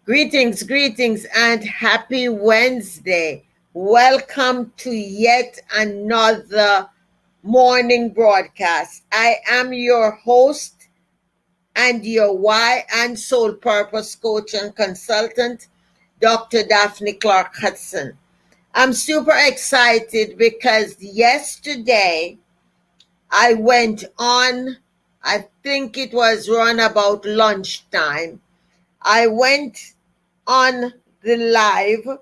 Greetings, and happy Wednesday. Welcome to yet another morning broadcast. I am your host and your why and soul purpose coach and consultant, Dr. Daphne Clarke-Hudson. I'm super excited because yesterday I went on, I think it was run about lunchtime. I went on the live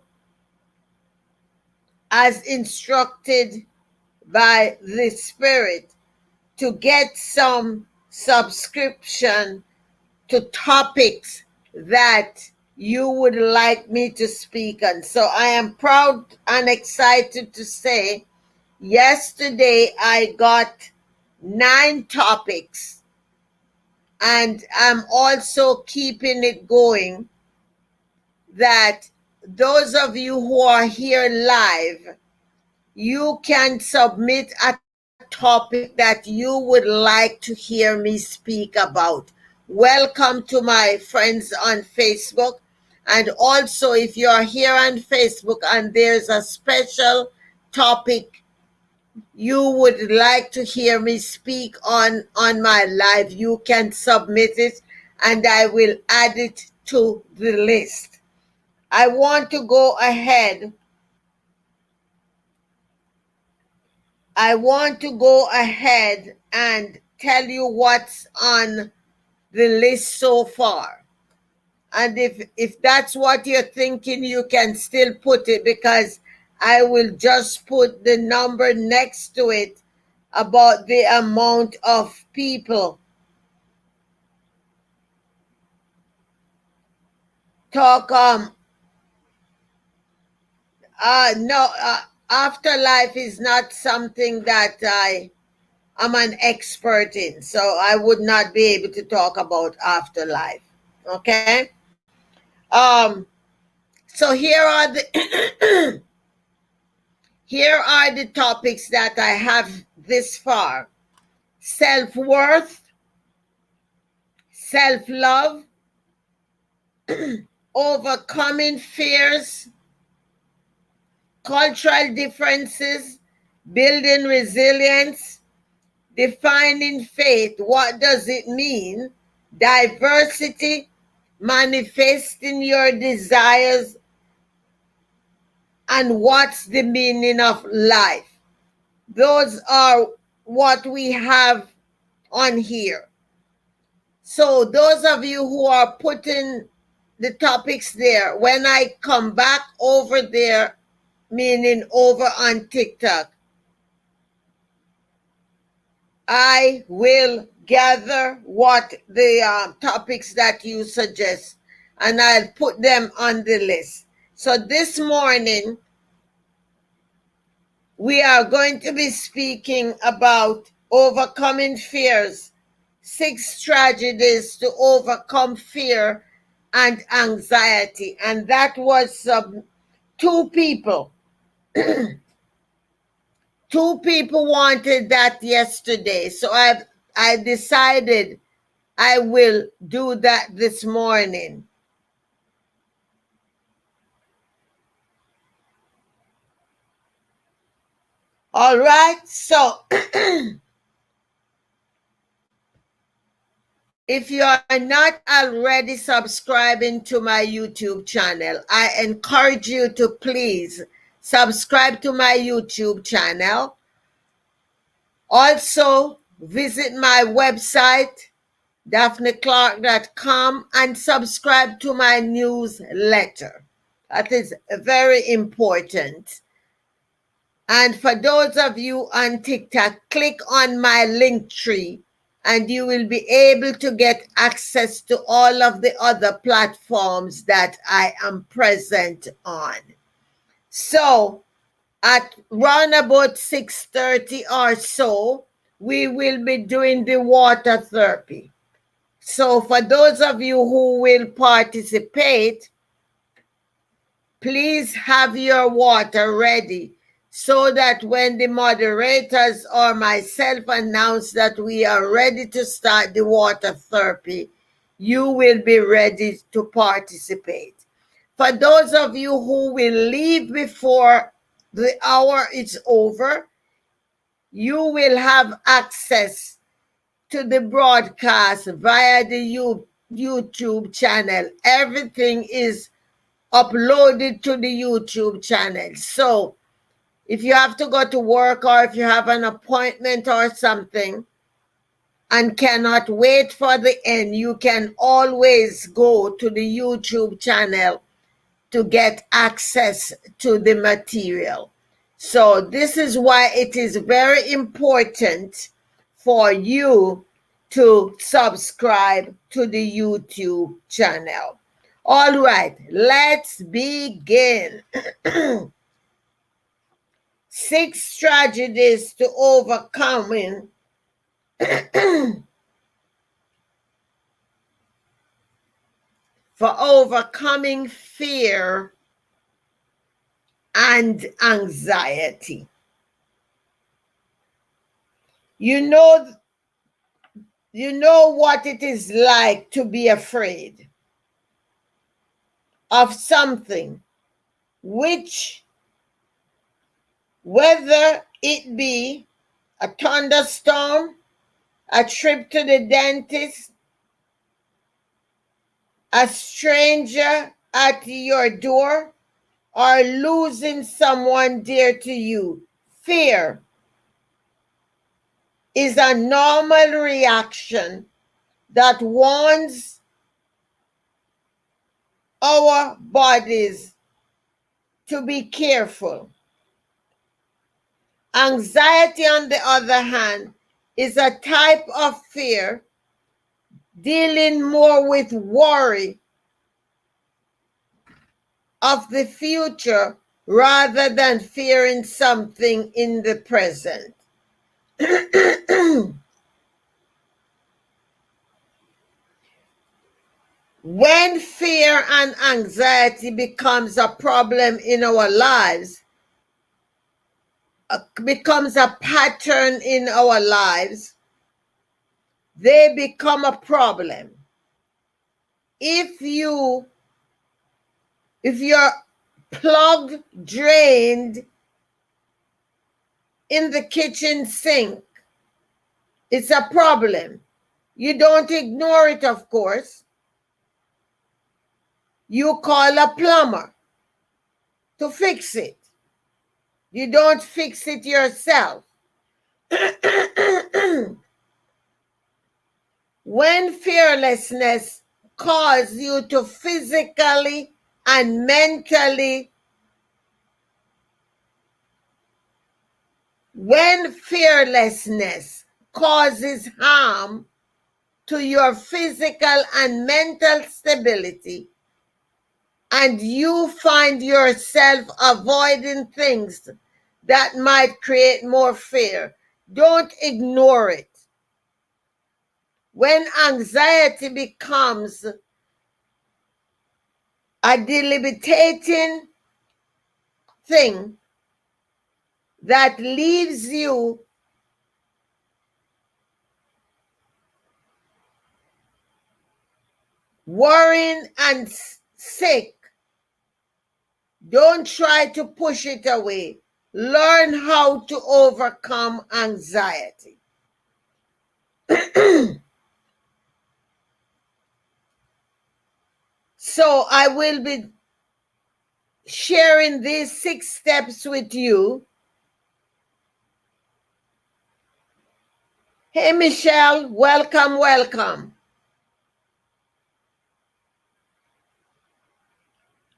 as instructed by the Spirit to get some subscription to topics that you would like me to speak on. So I am proud and excited to say yesterday I got 9 topics, and I'm also keeping it going that those of you who are here live, you can submit a topic that you would like to hear me speak about. Welcome to my friends on Facebook. And also, if you are here on Facebook and there's a special topic you would like to hear me speak on my live, you can submit it and I will add it to the list. I want to go ahead. And tell you what's on the list so far. And if that's what you're thinking, you can still put it, because I will just put the number next to it about the amount of people talk no, afterlife is not something that I'm an expert in, so I would not be able to talk about afterlife. Okay. So here are the here are the topics that I have this far: self-worth, self-love, overcoming fears, cultural differences, building resilience, defining faith. What does it mean? Diversity, manifesting your desires, and what's the meaning of life. Those are what we have on here. So those of you who are putting the topics there, when I come back over there, meaning over on TikTok, I will gather what the topics that you suggest, and I'll put them on the list. So this morning, we are going to be speaking about overcoming fears, 6 strategies to overcome fear and anxiety. And that was 2 people. 2 people wanted that yesterday. So I decided I will do that this morning. All right. So if you are not already subscribing to my YouTube channel, I encourage you to please subscribe to my YouTube channel. Also, visit my website, daphneclarke.com, and subscribe to my newsletter. That is very important. And for those of you on TikTok, click on my link tree and you will be able to get access to all of the other platforms that I am present on. So at round about 6:30 or so, we will be doing the water therapy. So for those of you who will participate, please have your water ready, so that when the moderators or myself announce that we are ready to start the water therapy, you will be ready to participate. For those of you who will leave before the hour is over, you will have access to the broadcast via the YouTube channel. Everything is uploaded to the YouTube channel. So if you have to go to work or if you have an appointment or something and cannot wait for the end, you can always go to the YouTube channel to get access to the material. So this is why it is very important for you to subscribe to the YouTube channel. All right, let's begin. 6 strategies to overcoming for overcoming fear and anxiety. You know what it is like to be afraid of something, which, whether it be a thunderstorm, a trip to the dentist, a stranger at your door, or losing someone dear to you. Fear is a normal reaction that warns our bodies to be careful. Anxiety, on the other hand, is a type of fear dealing more with worry of the future rather than fearing something in the present. When fear and anxiety becomes a problem in our lives, becomes a pattern in our lives, they become a problem. If you're plugged, drained in the kitchen sink, it's a problem. You don't ignore it, of course. You call a plumber to fix it. You don't fix it yourself. When fearlessness causes you to physically and mentally, when fearlessness causes harm to your physical and mental stability, and you find yourself avoiding things that might create more fear, don't ignore it. When anxiety becomes a debilitating thing that leaves you worrying and sick, don't try to push it away. Learn how to overcome anxiety. So I will be sharing these 6 steps with you. Hey, Michelle, welcome, welcome.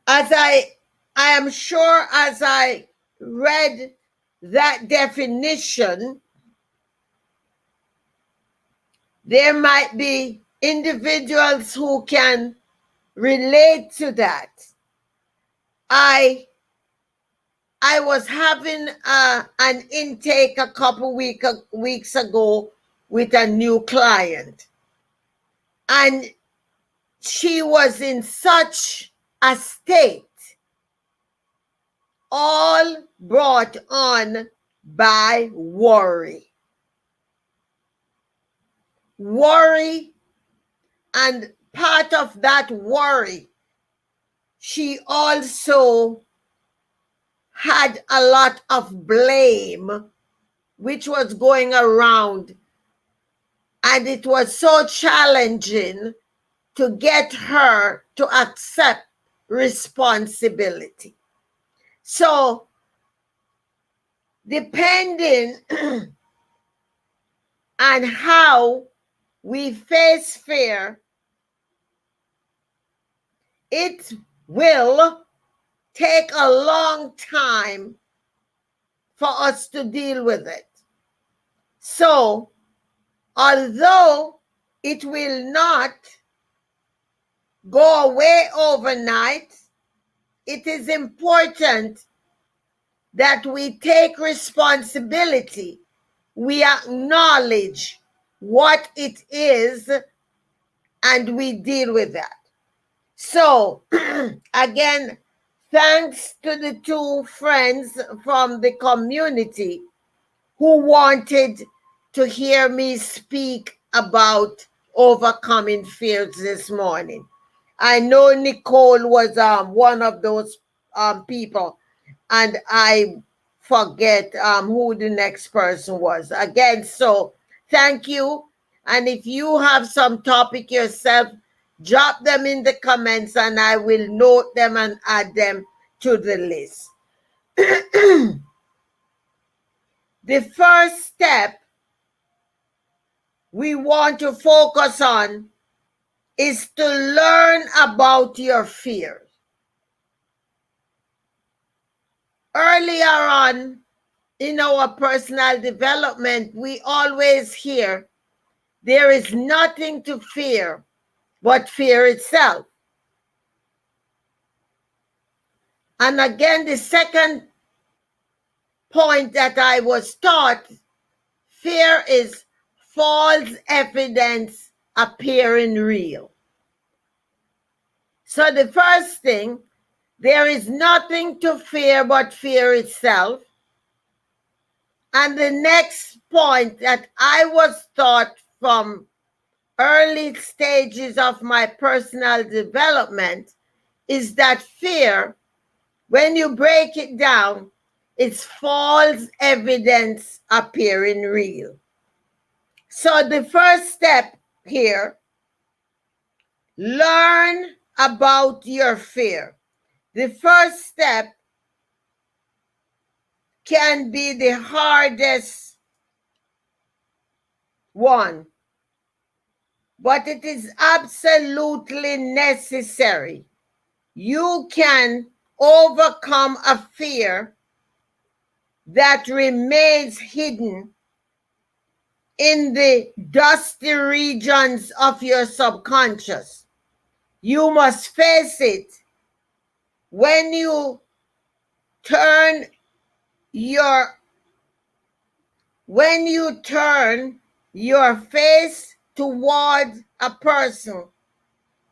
As I am sure as I read that definition, there might be individuals who can relate to that. I was having an intake a couple weeks ago with a new client, and she was in such a state, all brought on by worry. Worry and part of that worry, she also had a lot of blame which was going around, and it was so challenging to get her to accept responsibility. So, depending on how we face fear, it will take a long time for us to deal with it. So, although it will not go away overnight, it is important that we take responsibility. We acknowledge what it is and we deal with that. So, again, thanks to the two friends from the community who wanted to hear me speak about overcoming fears this morning. I know Nicole was one of those people, and I forget who the next person was. Again, so thank you. And if you have some topic yourself, drop them in the comments and I will note them and add them to the list. The first step we want to focus on is to learn about your fears. Earlier on in our personal development, we always hear there is nothing to fear but fear itself. And again, the second point that I was taught, fear is false evidence appearing real. So the first thing, there is nothing to fear but fear itself. And the next point that I was taught from early stages of my personal development is that fear, when you break it down, it's false evidence appearing real. So the first step here, learn about your fear. The first step can be the hardest one, but it is absolutely necessary. You can overcome a fear that remains hidden in the dusty regions of your subconscious. You must face it. When you turn your face toward a person,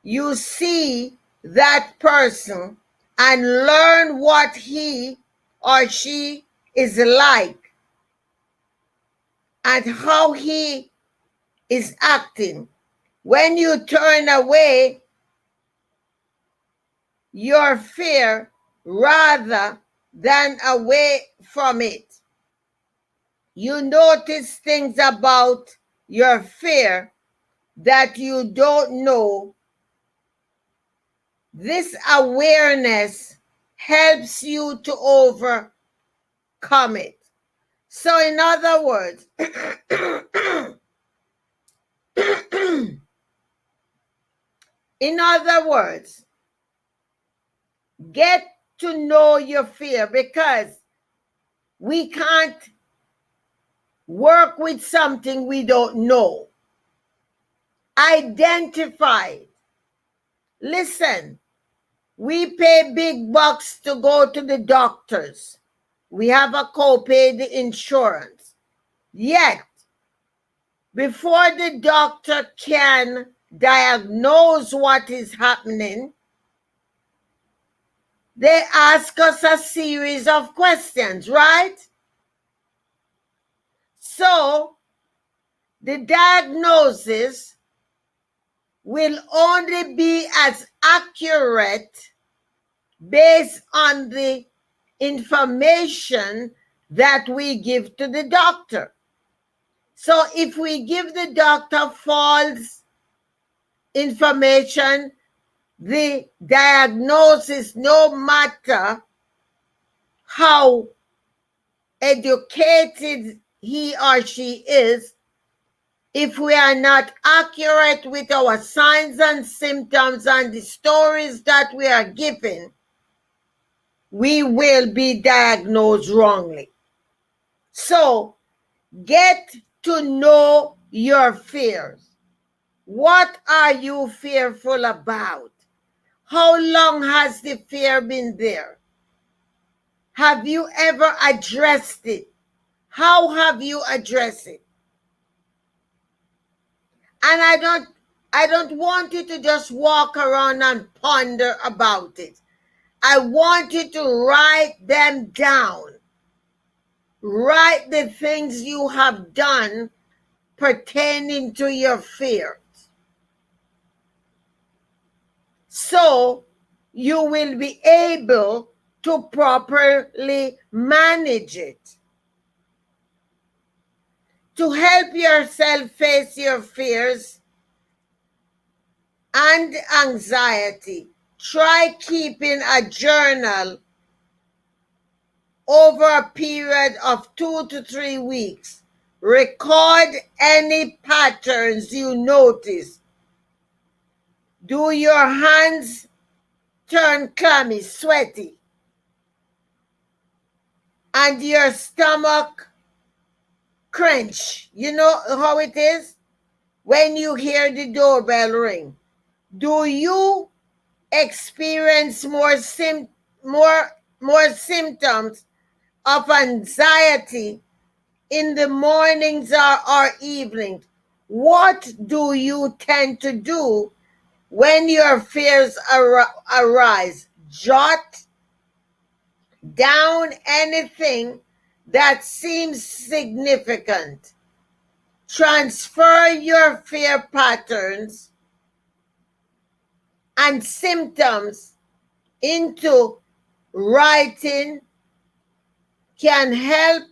you see that person and learn what he or she is like and how he is acting. When you turn away your fear rather than away from it, you notice things about your fear that you don't know. This awareness helps you to overcome it. So, in other words, get to know your fear, because we can't work with something we don't know. Identify it. Listen, we pay big bucks to go to the doctors. We have a copay, the insurance. Yet, before the doctor can diagnose what is happening, they ask us a series of questions, right? So, the diagnosis will only be as accurate based on the information that we give to the doctor. So if we give the doctor false information, the diagnosis, no matter how educated he or she is, if we are not accurate with our signs and symptoms and the stories that we are giving, we will be diagnosed wrongly. So, get to know your fears. What are you fearful about? How long has the fear been there? Have you ever addressed it? How have you addressed it? And I don't want you to just walk around and ponder about it. I want you to write them down. Write the things you have done pertaining to your fears. So you will be able to properly manage it. To help yourself face your fears and anxiety, try keeping a journal over a period of 2 to 3 weeks. Record any patterns you notice. Do your hands turn clammy, sweaty, and your stomach crunch? You know how it is when you hear the doorbell ring. Do you experience more symptoms of anxiety in the mornings or evenings? What do you tend to do when your fears arise? Jot down anything that seems significant. Transfer your fear patterns and symptoms into writing can help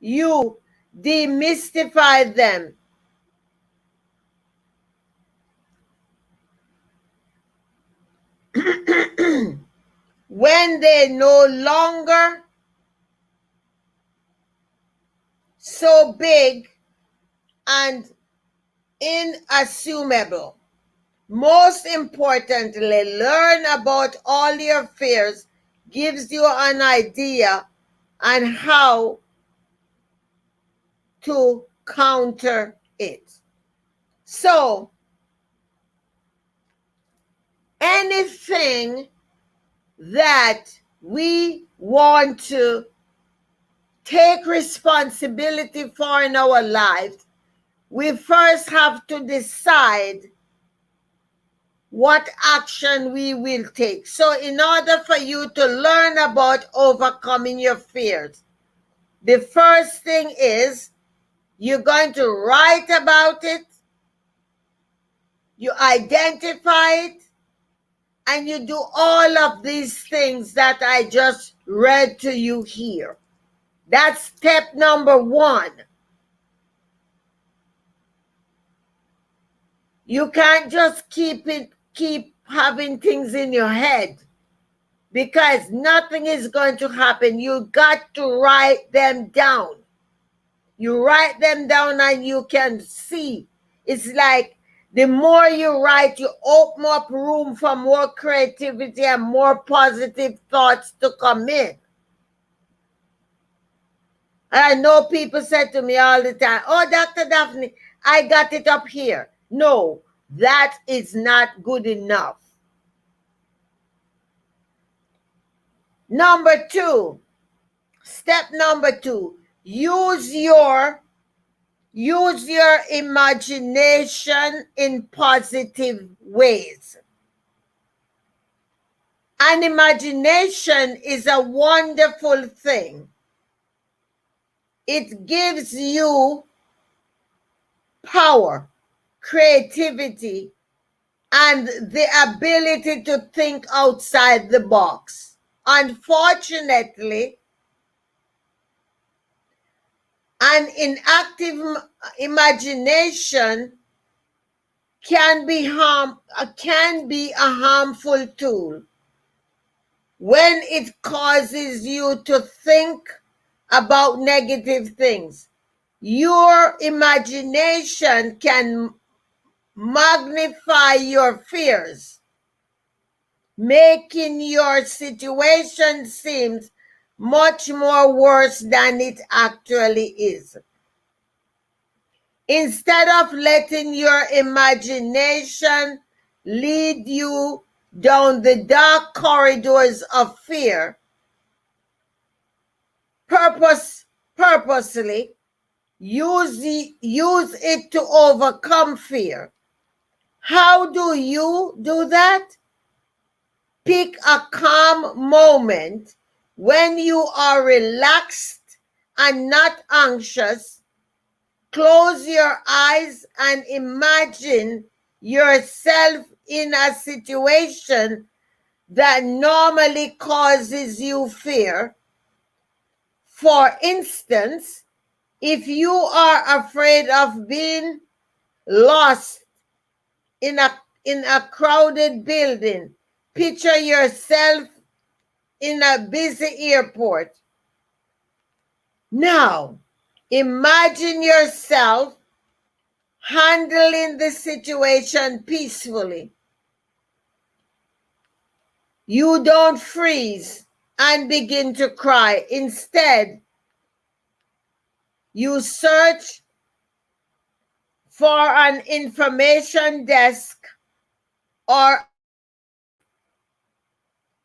you demystify them. When they no longer so big and inassumable. Most importantly, learn about all your fears gives you an idea on how to counter it. So, anything that we want to take responsibility for in our lives, we first have to decide what action we will take. So in order for you to learn about overcoming your fears, the first thing is you're going to write about it, you identify it, and you do all of these things that I just read to you here. That's step number 1. You can't just keep having things in your head, because nothing is going to happen. You got to write them down. You write them down and you can see. It's like the more you write, you open up room for more creativity and more positive thoughts to come in. I know people say to me all the time, "Oh, Dr. Daphne, I got it up here." No, that is not good enough. Number 2, step number 2, use your imagination in positive ways. And imagination is a wonderful thing. It gives you power, creativity, and the ability to think outside the box. Unfortunately, an inactive imagination can be a harmful tool when it causes you to think about negative things. Your imagination can magnify your fears, making your situation seem much more worse than it actually is. Instead of letting your imagination lead you down the dark corridors of fear, purposely use it to overcome fear. How do you do that? Pick a calm moment when you are relaxed and not anxious. Close your eyes and imagine yourself in a situation that normally causes you fear. For instance, if you are afraid of being lost in a crowded building, picture yourself in a busy airport. Now, imagine yourself handling the situation peacefully. You don't freeze and begin to cry. Instead, you search for an information desk or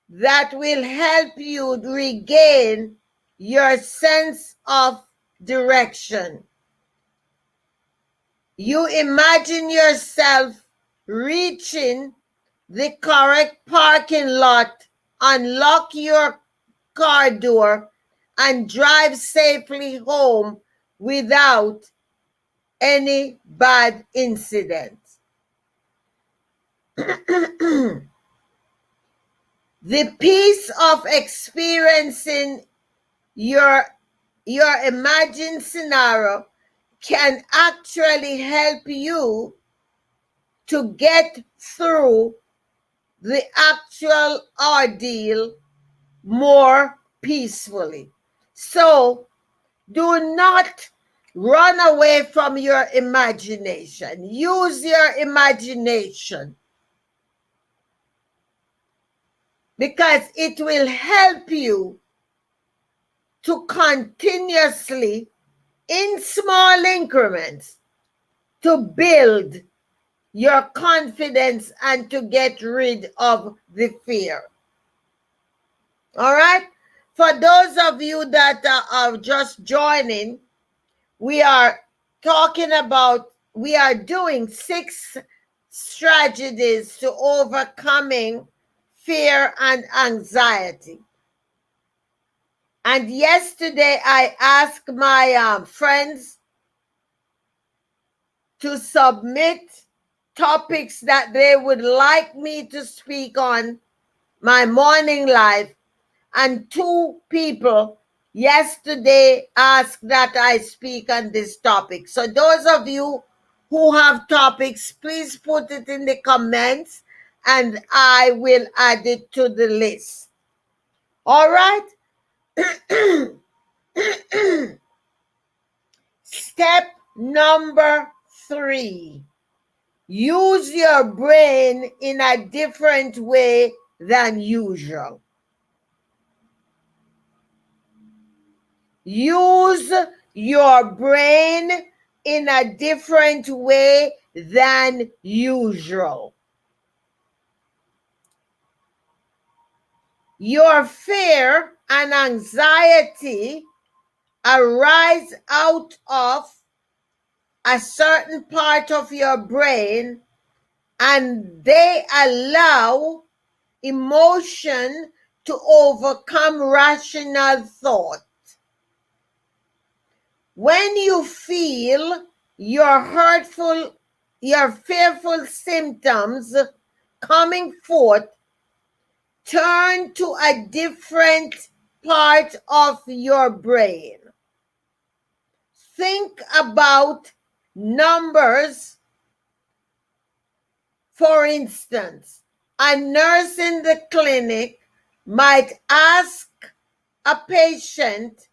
that will help you regain your sense of direction. You imagine yourself reaching the correct parking lot, unlock your car door, and drive safely home without any bad incidents. The peace of experiencing your imagined scenario can actually help you to get through the actual ordeal more peacefully. So do not run away from your imagination. Use your imagination because it will help you to continuously, in small increments, to build your confidence and to get rid of the fear. All right? For those of you that are just joining, we are doing 6 strategies to overcoming fear and anxiety. And yesterday I asked my friends to submit topics that they would like me to speak on my morning live. And 2 people yesterday asked that I speak on this topic. So those of you who have topics, please put it in the comments and I will add it to the list. All right? Step number 3. Use your brain in a different way than usual. Use your brain in a different way than usual. Your fear and anxiety arise out of a certain part of your brain, and they allow emotion to overcome rational thought. When you feel your fearful symptoms, coming forth, turn to a different part of your brain. Think about numbers. For instance, a nurse in the clinic might ask a patient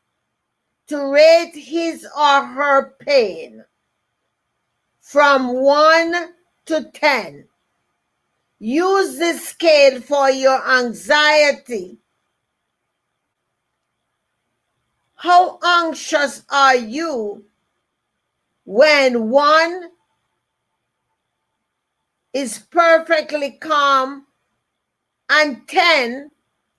to rate his or her pain from 1 to 10. Use this scale for your anxiety. How anxious are you when 1 is perfectly calm and 10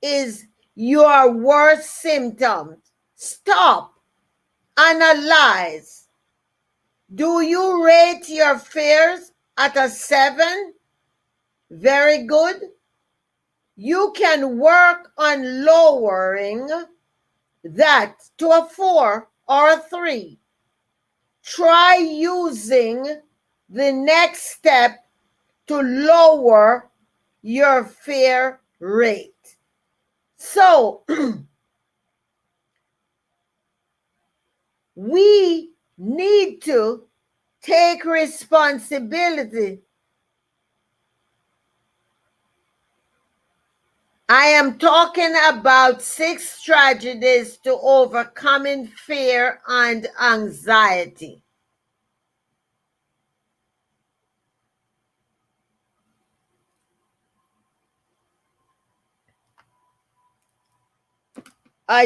is your worst symptom? Stop. Analyze. Do you rate your fears at a 7? Very good. You can work on lowering that to a 4 or a 3. Try using the next step to lower your fear rate. So, we need to take responsibility. I am talking about 6 strategies to overcoming fear and anxiety.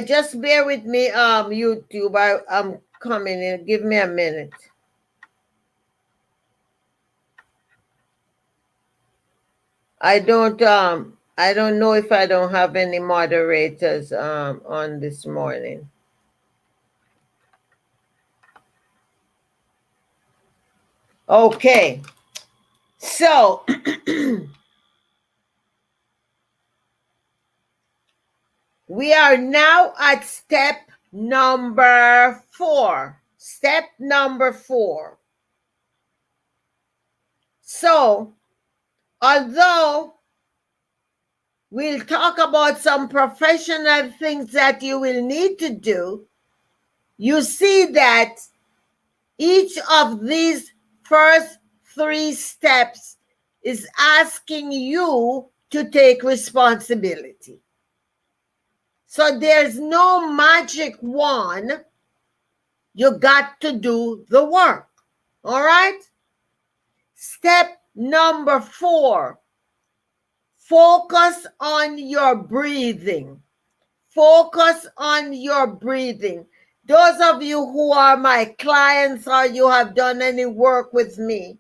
Just bear with me, YouTube. I'm coming in. Give me a minute. I don't know if I don't have any moderators on this morning. Okay. So we are now at step number 4. Step number 4. So, although we'll talk about some professional things that you will need to do, you see that each of these first 3 steps is asking you to take responsibility. So there's no magic wand. You got to do the work. All right? Step number 4. Focus on your breathing. Focus on your breathing. Those of you who are my clients or you have done any work with me,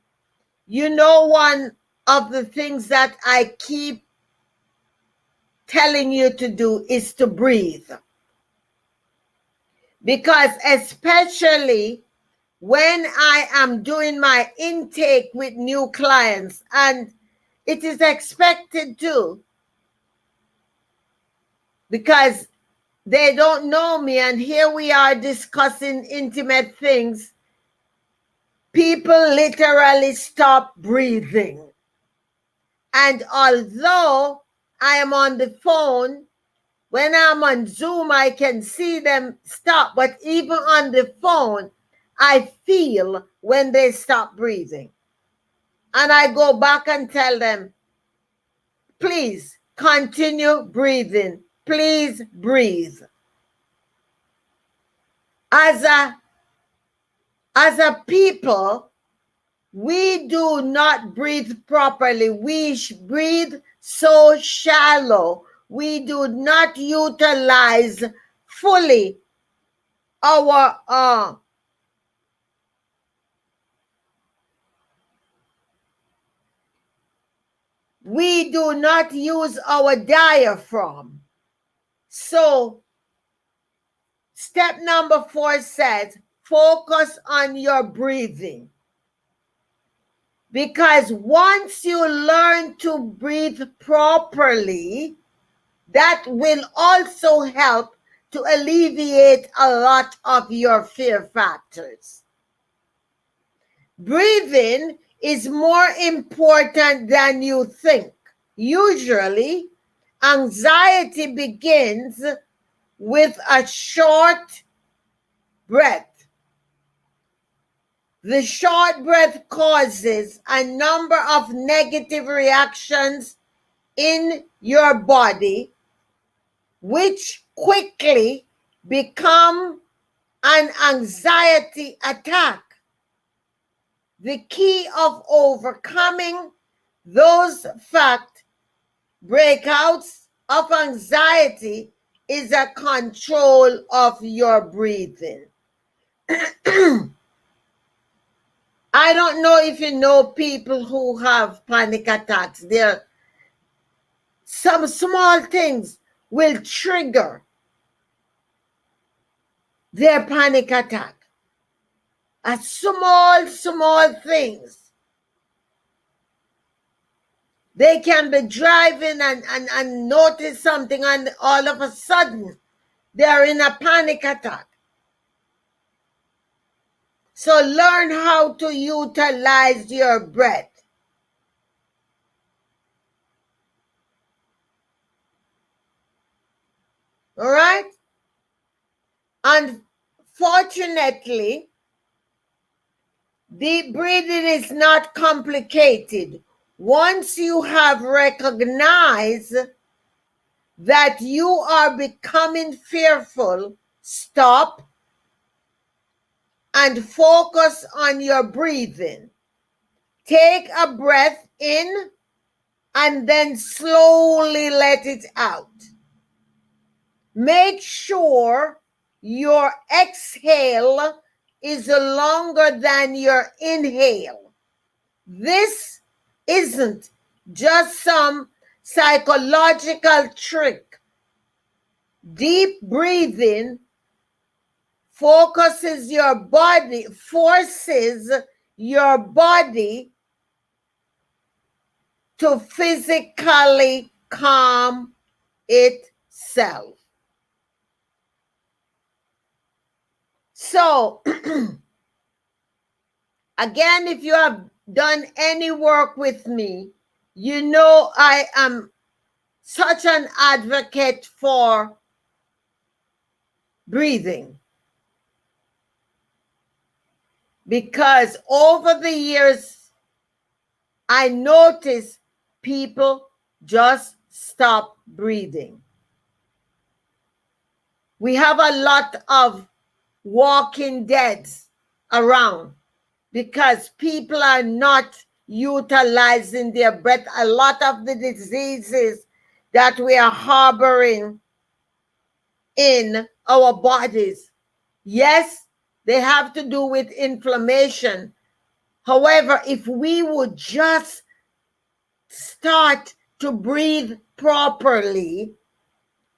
you know one of the things that I keep telling you to do is to breathe. Because especially when I am doing my intake with new clients, and it is expected to, because they don't know me, and here we are discussing intimate things. People literally stop breathing. And although I am on the phone, when I'm on Zoom, I can see them stop. But even on the phone, I feel when they stop breathing. And I go back and tell them, please continue breathing. Please breathe. As a people, we do not breathe properly. We breathe so shallow. We do not utilize fully our we do not use our diaphragm. So step number 4 says, focus on your breathing. Because once you learn to breathe properly, that will also help to alleviate a lot of your fear factors. Breathing is more important than you think. Usually, anxiety begins with a short breath. The short breath causes a number of negative reactions in your body, which quickly become an anxiety attack. The key of overcoming those fact breakouts of anxiety is a control of your breathing. I don't know if you know people who have panic attacks. There, some small things will trigger their panic attack. A small things. They can be driving and notice something, and all of a sudden they're in a panic attack. So learn how to utilize your breath. All right? Unfortunately, deep breathing is not complicated. Once you have recognized that you are becoming fearful, stop and focus on your breathing. Take a breath in and then slowly let it out. Make sure your exhale is longer than your inhale. This isn't just some psychological trick. Deep breathing forces your body to physically calm itself. So, again, if you have done any work with me, you know I am such an advocate for breathing. Because over the years, I noticed people just stop breathing. We have a lot of walking deads around because people are not utilizing their breath. A lot of the diseases that we are harboring in our bodies, yes, they have to do with inflammation. However, if we would just start to breathe properly,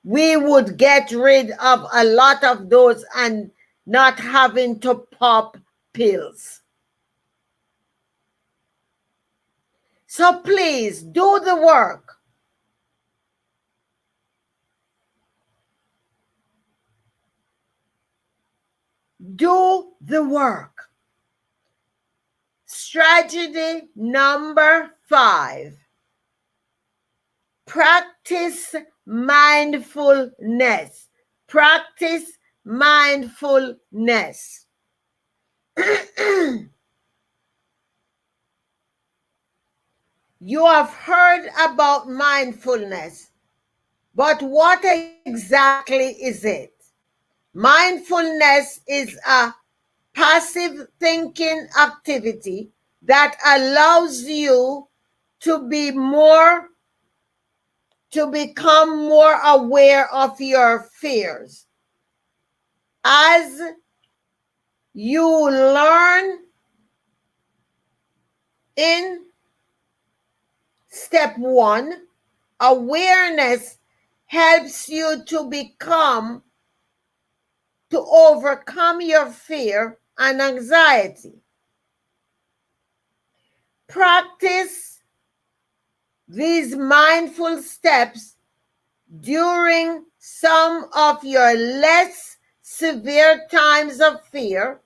we would get rid of a lot of those and not having to pop pills. So please do the work. Do the work. Strategy number 5. Practice mindfulness. Practice mindfulness. You have heard about mindfulness, but what exactly is it? Mindfulness is a passive thinking activity that allows you to become more aware of your fears. As you learn in step 1, awareness helps you to overcome your fear and anxiety. Practice these mindful steps during some of your less severe times of fear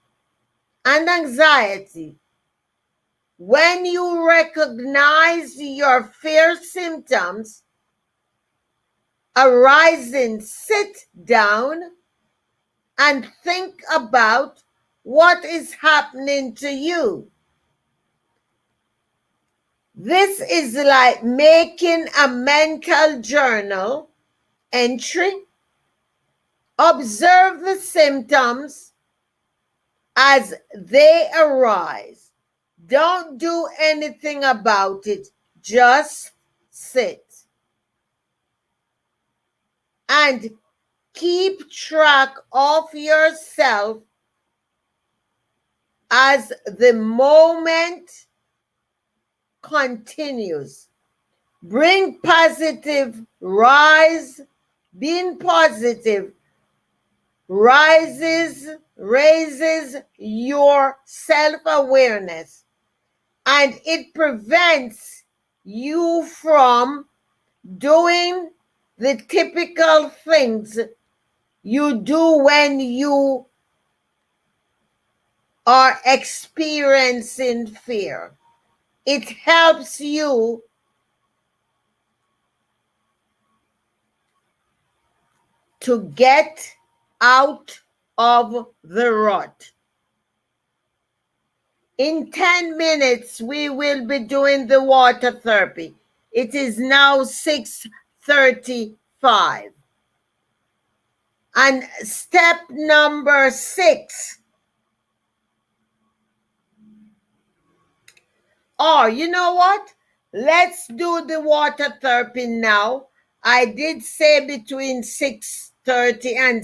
and anxiety. When you recognize your fear symptoms arising, sit down and think about what is happening to you. This is like making a mental journal entry. Observe the symptoms as they arise. Don't do anything about it. Just sit. And keep track of yourself as the moment continues. Bring positive, rise, being positive raises your self-awareness, and it prevents you from doing the typical things you do when you are experiencing fear. It helps you to get out of the rut. In 10 minutes, we will be doing the water therapy. It is now 6:35. And step number 6. Oh, you know what? Let's do the water therapy now. I did say between 6:30 and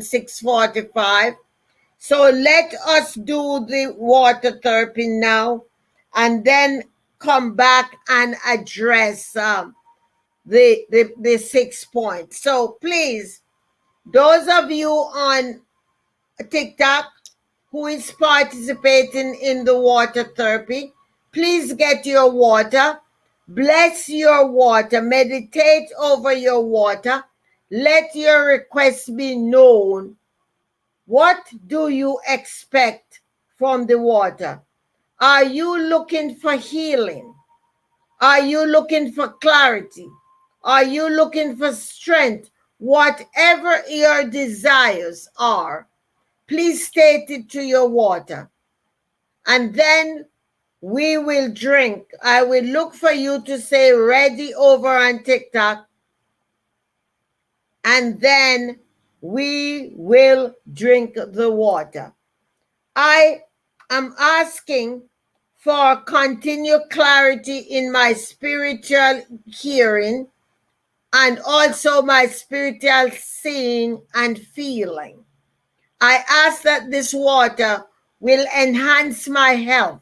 6:45. So let us do the water therapy now and then come back and address the 6 points. So please, those of you on TikTok who is participating in the water therapy, please get your water. Bless your water. Meditate over your water. Let your requests be known. What do you expect from the water? Are you looking for healing? Are you looking for clarity? Are you looking for strength? Whatever your desires are, please state it to your water. And then we will drink. I will look for you to say ready over on TikTok. And then we will drink the water. I am asking for continued clarity in my spiritual hearing and also my spiritual seeing and feeling. I ask that this water will enhance my health.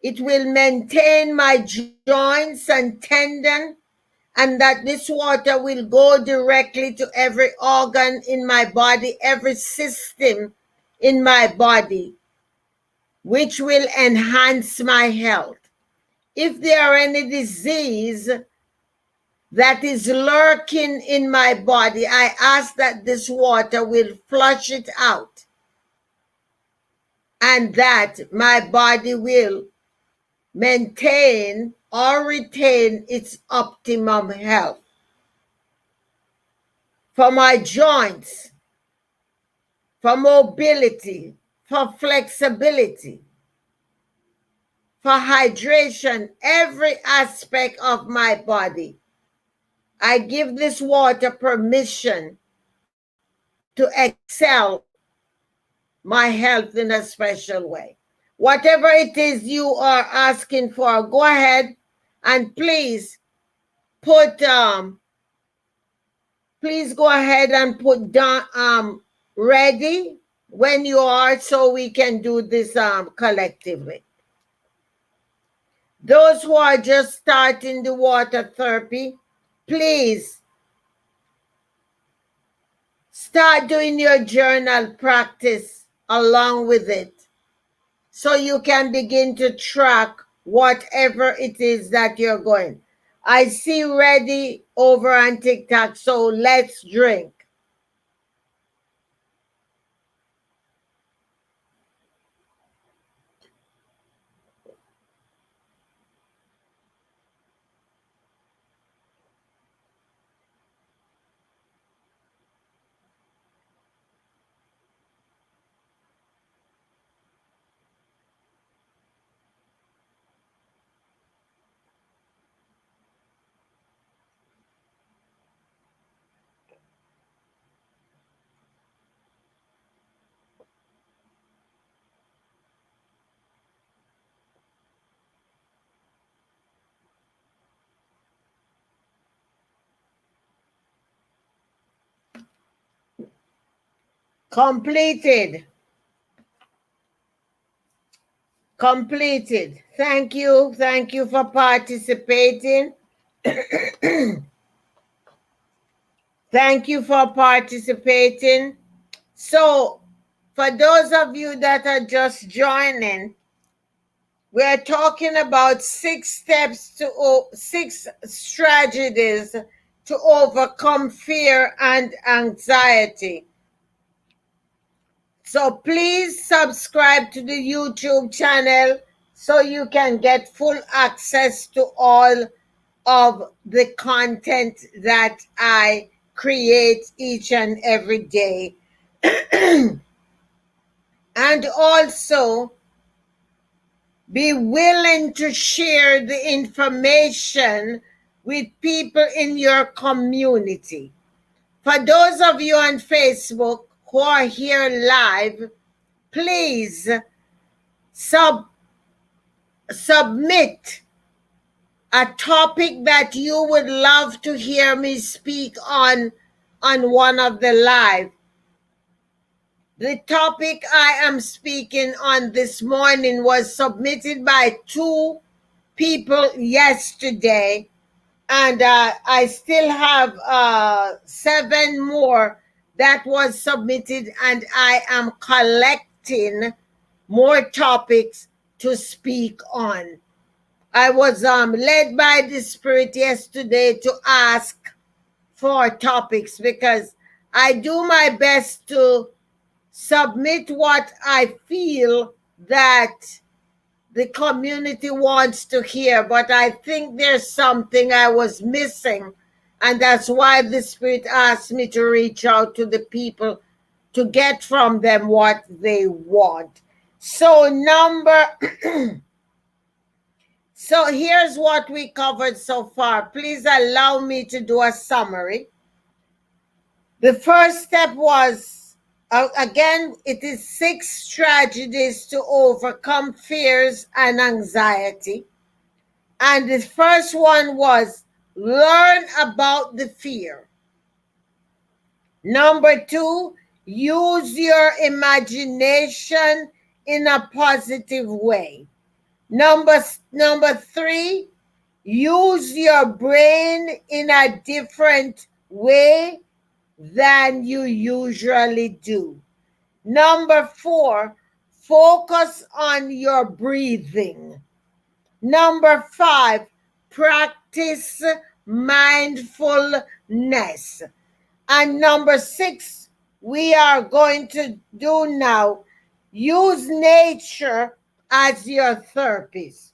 It will maintain my joints and tendon, and that this water will go directly to every organ in my body, every system in my body, which will enhance my health. If there are any disease that is lurking in my body, I ask that this water will flush it out and that my body will maintain or retain its optimum health. For my joints, for mobility, for flexibility, for hydration, every aspect of my body, I give this water permission to excel my health in a special way. Whatever it is you are asking for, go ahead and please put go ahead and put down ready when you are, so we can do this collectively. Those who are just starting the water therapy, please start doing your journal practice along with it so you can begin to track whatever it is that you're going. I see ready over on TikTok, so let's drink. Completed. Completed. Thank you. Thank you for participating. Thank you for participating. So, for those of you that are just joining, we're talking about 6 strategies to overcome fear and anxiety. So please subscribe to the YouTube channel so you can get full access to all of the content that I create each and every day. And also be willing to share the information with people in your community. For those of you on Facebook who are here live, please submit a topic that you would love to hear me speak on one of the live. The topic I am speaking on this morning was submitted by 2 people yesterday, and I still have 7 more that was submitted, and I am collecting more topics to speak on. I was led by the Spirit yesterday to ask for topics because I do my best to submit what I feel that the community wants to hear, but I think there's something I was missing, and that's why the Spirit asked me to reach out to the people to get from them what they want. So so here's what we covered so far. Please allow me to do a summary. The first step was, again, it is 6 strategies to overcome fears and anxiety. And the first one was learn about the fear. Number 2, use your imagination in a positive way. Number 3, use your brain in a different way than you usually do. Number 4, focus on your breathing. Number 5, practice mindfulness. And number 6, we are going to do now, use nature as your therapist.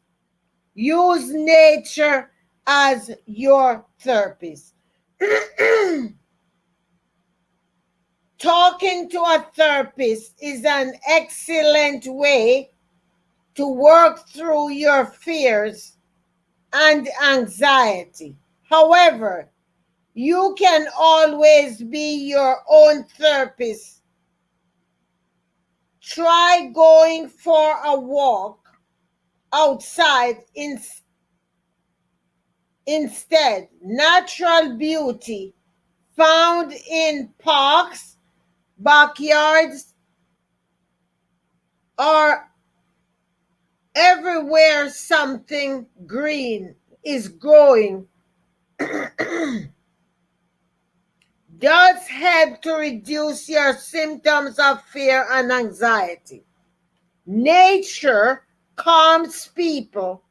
Use nature as your therapist. Talking to a therapist is an excellent way to work through your fears and anxiety. However, you can always be your own therapist. Try going for a walk outside instead. Natural beauty found in parks, backyards, or everywhere something green is growing does help to reduce your symptoms of fear and anxiety. Nature calms people,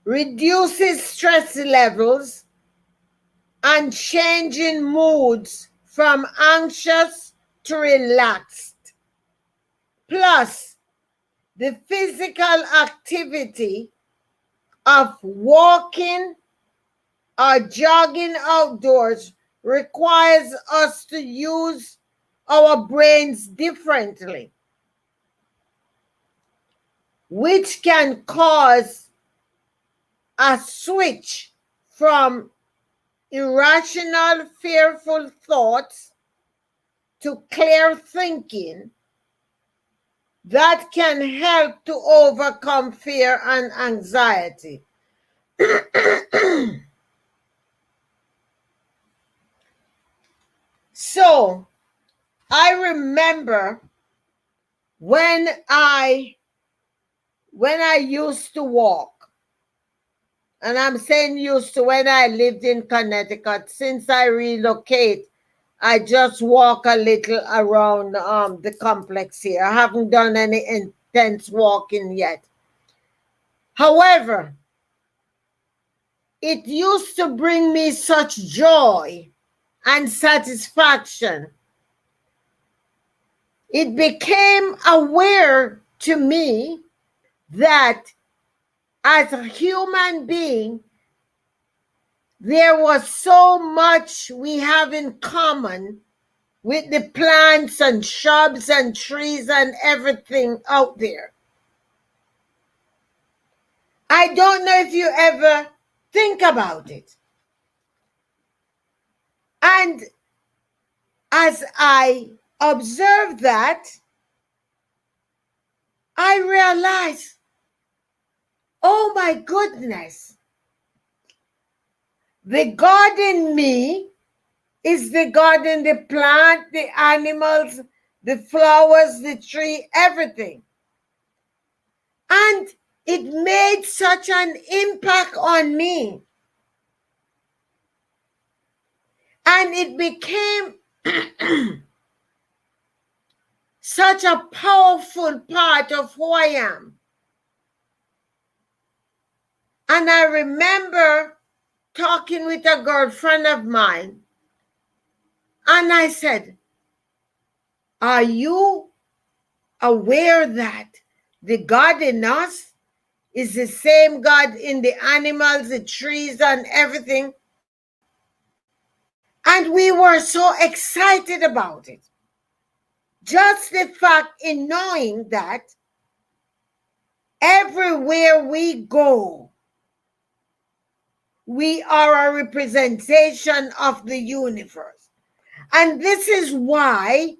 reduces stress levels, and changes moods from anxious to relaxed. Plus, the physical activity of walking or jogging outdoors requires us to use our brains differently, which can cause a switch from irrational, fearful thoughts to clear thinking that can help to overcome fear and anxiety. So, I remember when I used to walk, and I'm saying used to when I lived in Connecticut. Since I relocate, I just walk a little around the complex here. I haven't done any intense walking yet. However, it used to bring me such joy and satisfaction. It became aware to me that as a human being, there was so much we have in common with the plants and shrubs and trees and everything out there. I don't know if you ever think about it. And as I observed that, I realized, oh my goodness, the God in me is the God in the plant, the animals, the flowers, the tree, everything. And it made such an impact on me. And it became such a powerful part of who I am. And I remember talking with a girlfriend of mine, and I said, are you aware that the God in us is the same God in the animals, the trees, and everything? And we were so excited about it. Just the fact in knowing that everywhere we go, we are a representation of the universe. And this is why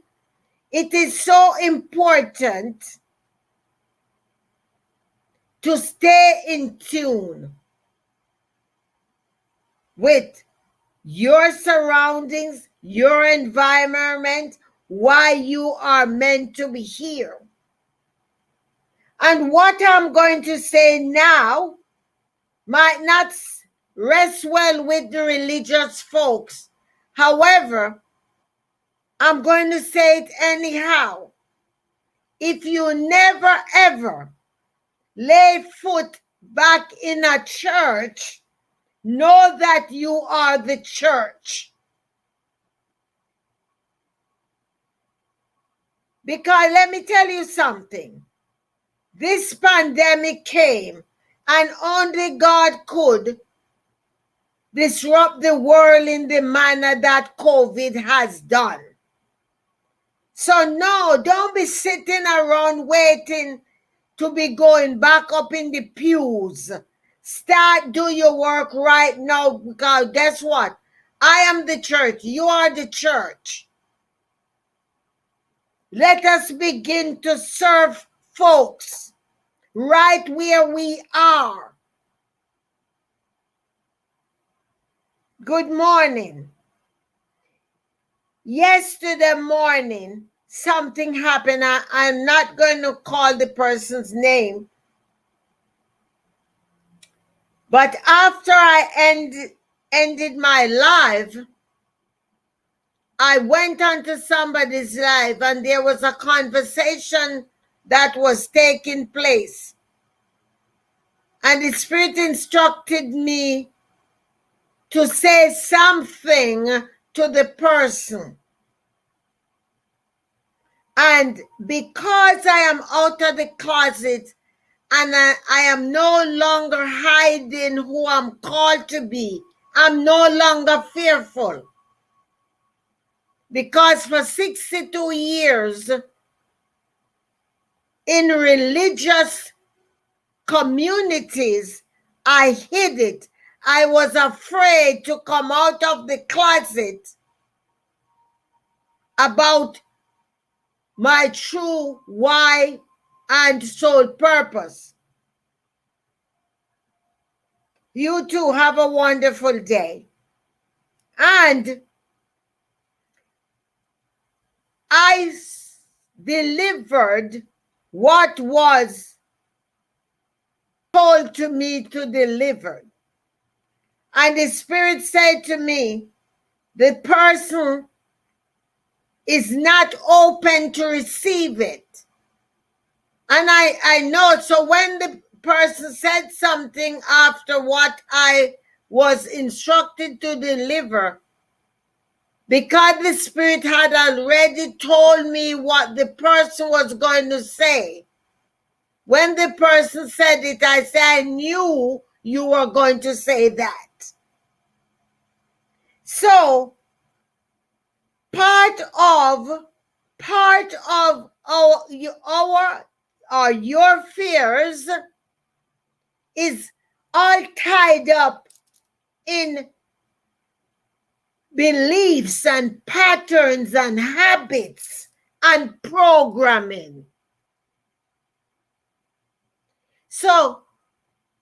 it is so important to stay in tune with your surroundings, your environment, why you are meant to be here. And what I'm going to say now might not rest well with the religious folks. However, I'm going to say it anyhow. If you never ever lay foot back in a church, know that you are the church. Because let me tell you something. This pandemic came, and only God could disrupt the world in the manner that COVID has done. So no, don't be sitting around waiting to be going back up in the pews. Start do your work right now, because guess what? I am the church. You are the church. Let us begin to serve folks right where we are. Good morning. Yesterday morning, something happened. I'm not going to call the person's name. But after I ended my live, I went onto somebody's live, and there was a conversation that was taking place. And the Spirit instructed me to say something to the person. And because I am out of the closet and I am no longer hiding who I'm called to be, I'm no longer fearful. Because for 62 years in religious communities, I hid it. I was afraid to come out of the closet about my true why and soul purpose. You too have a wonderful day. And I delivered what was told to me to deliver. And the Spirit said to me, the person is not open to receive it. And I know, so when the person said something after what I was instructed to deliver, because the Spirit had already told me what the person was going to say, when the person said it, I said, I knew you were going to say that. So, part of your fears is all tied up in beliefs and patterns and habits and programming. So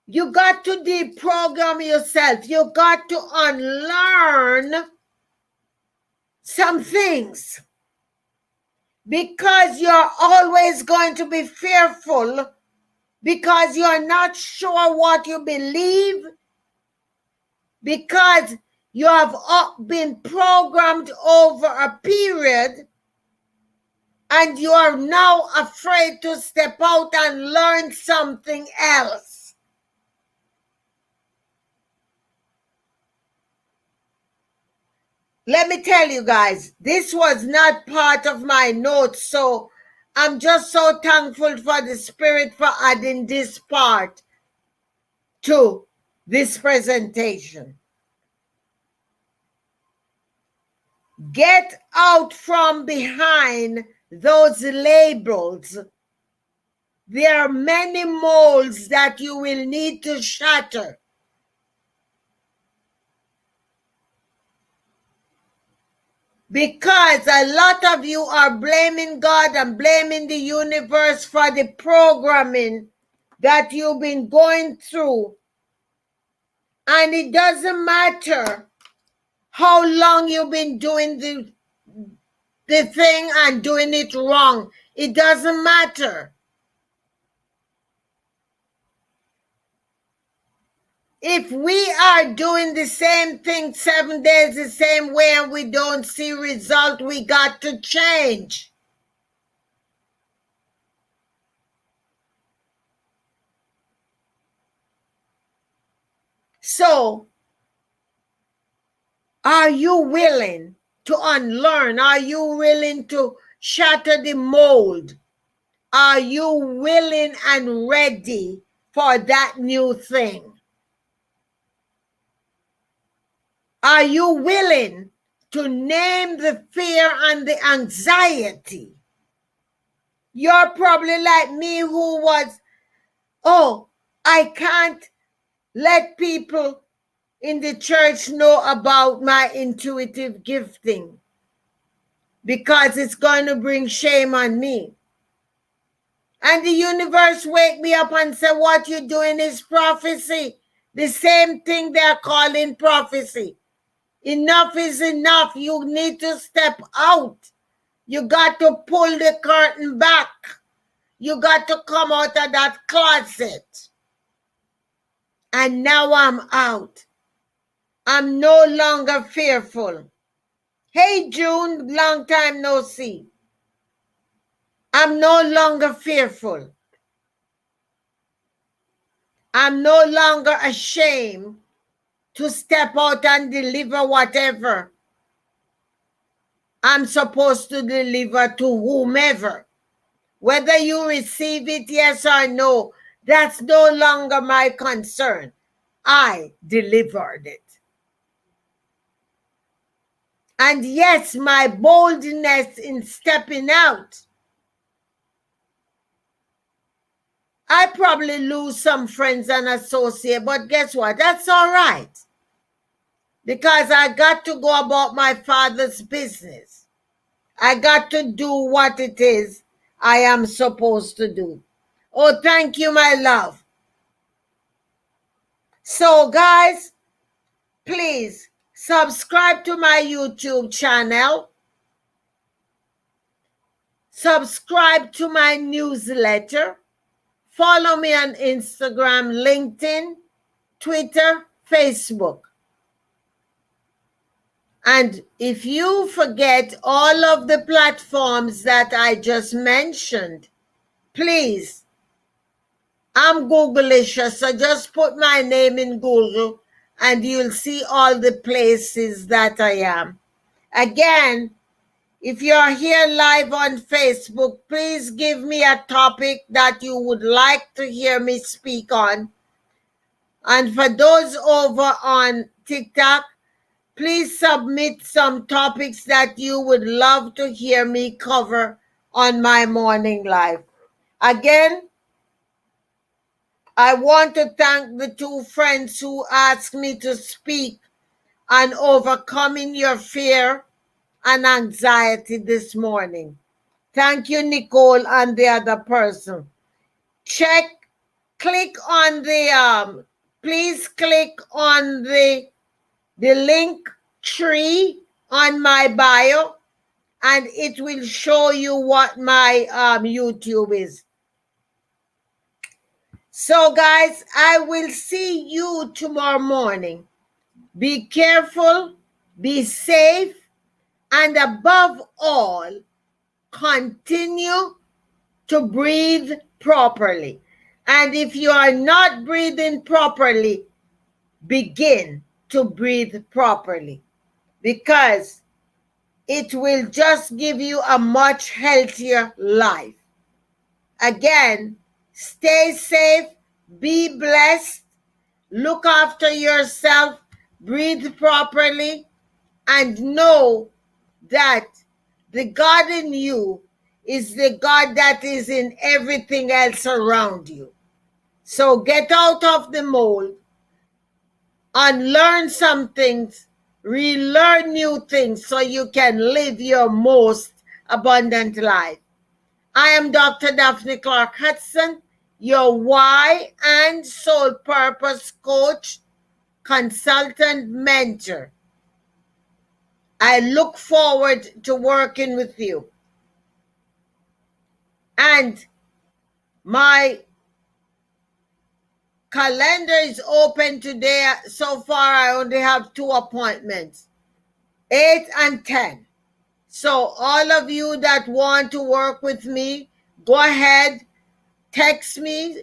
you got to deprogram yourself. You got to unlearn some things, because you're always going to be fearful, because you're not sure what you believe, because you have been programmed over a period, and you are now afraid to step out and learn something else. Let me tell you guys, this was not part of my notes, so I'm just so thankful for the Spirit for adding this part to this presentation. Get out from behind those labels. There are many molds that you will need to shatter. Because a lot of you are blaming God and blaming the universe for the programming that you've been going through. And it doesn't matter how long you've been doing the thing and doing it wrong. It doesn't matter. If we are doing the same thing 7 days the same way and we don't see result, we got to change. So, are you willing to unlearn? Are you willing to shatter the mold? Are you willing and ready for that new thing? Are you willing to name the fear and the anxiety? You're probably like me, who was, oh, I can't let people in the church know about my intuitive gifting because it's going to bring shame on me. And the universe wake me up and say, what you're doing is prophecy. The same thing they're calling prophecy. Enough is enough. You need to step out. You got to pull the curtain back. You got to come out of that closet. And now I'm out. I'm no longer fearful. Hey, June, long time no see. I'm no longer fearful. I'm no longer ashamed to step out and deliver whatever I'm supposed to deliver to whomever. Whether you receive it, yes or no, that's no longer my concern. I delivered it. And yes, my boldness in stepping out, I probably lose some friends and associates, but guess what? That's all right. Because I got to go about my Father's business. I got to do what it is I am supposed to do. Oh, thank you, my love. So, guys, please subscribe to my YouTube channel. Subscribe to my newsletter. Follow me on Instagram, LinkedIn, Twitter, Facebook. And if you forget all of the platforms that I just mentioned, please, I'm Googlicious, so just put my name in Google and you'll see all the places that I am. Again, if you're here live on Facebook, please give me a topic that you would like to hear me speak on. And for those over on TikTok, please submit some topics that you would love to hear me cover on my morning live. Again, I want to thank the two friends who asked me to speak on overcoming your fear and anxiety this morning. Thank you, Nicole, and the other person. Click on the, please click on the link tree on my bio, and it will show you what my YouTube is. So, guys, I will see you tomorrow morning. Be careful, be safe, and above all, continue to breathe properly. And if you are not breathing properly, begin to breathe properly, because it will just give you a much healthier life. Again, stay safe, be blessed, look after yourself, breathe properly, and know that the God in you is the God that is in everything else around you. So get out of the mold, unlearn some things, relearn new things so you can live your most abundant life. I am Dr. Daphne Clarke-Hudson, your why and soul purpose coach, consultant, mentor. I look forward to working with you. And my calendar is open today. So far, I only have 2 appointments, 8 and 10. So all of you that want to work with me, go ahead, text me,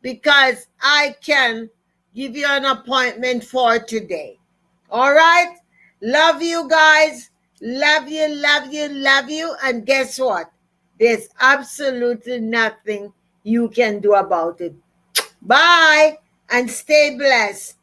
because I can give you an appointment for today. All right? Love you guys. Love you, love you, love you. And guess what? There's absolutely nothing you can do about it. Bye, and stay blessed.